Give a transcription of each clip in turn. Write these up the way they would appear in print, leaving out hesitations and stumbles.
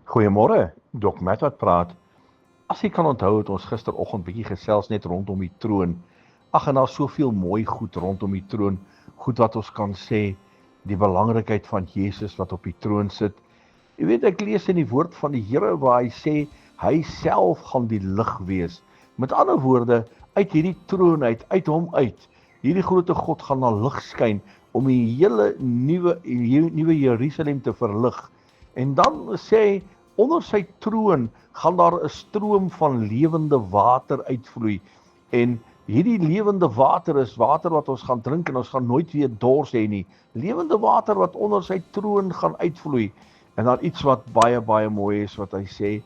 Goeiemôre, Dok Matt wat praat. As jy kan onthou het ons gisteroggend bietjie gesels net rondom die troon. Ag, en daar's soveel mooi goed rondom die troon, goed wat ons kan sê, die belangrikheid van Jesus wat op die troon sit. Jy weet, ek lees in die woord van die Here waar hy sê, hy self gaan die lig wees. Met ander woorde, uit hierdie troon uit hom uit, hierdie groot God gaan na lig skyn om die hele nuwe Jerusalem te verlig. En dan sê hy, onder sy troon gaan daar 'n stroom van lewende water uitvloei. En hierdie lewende water is water wat ons gaan drink en ons gaan nooit weer dors hê nie. Lewende water wat onder sy troon gaan uitvloei. En dan iets wat baie baie mooi is wat hy sê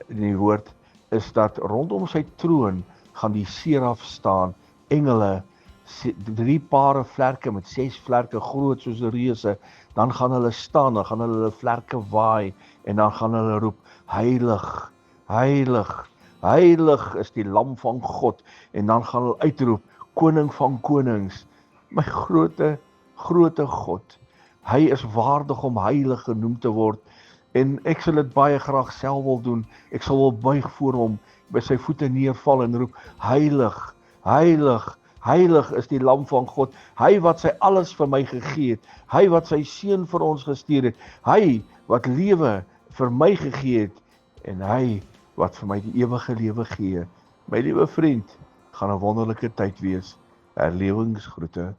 in die woord is dat rondom sy troon gaan die seraf staan, engele, 3 pare vlerke met 6 vlerke groot soos 'n reuse. Dan gaan hulle staan, dan gaan hulle vlerke waai en dan gaan hulle roep, heilig, heilig, heilig is die lam van God. En dan gaan hulle uitroep, koning van konings, my grote God. Hy is waardig om heilig genoem te word. En ek sal dit baie graag self wil doen. Ek sal wil buig voor hom, by sy voete neerval en roep, heilig, heilig, heilig is die lam van God. Hy wat sy alles vir my gegee het. Hy wat sy seun vir ons gestuur het. Hy wat lewe vir my gegee het. En hy wat vir my die ewige lewe gee. My liewe vriend, gaan 'n wonderlike tyd wees. Herlewingsgroete.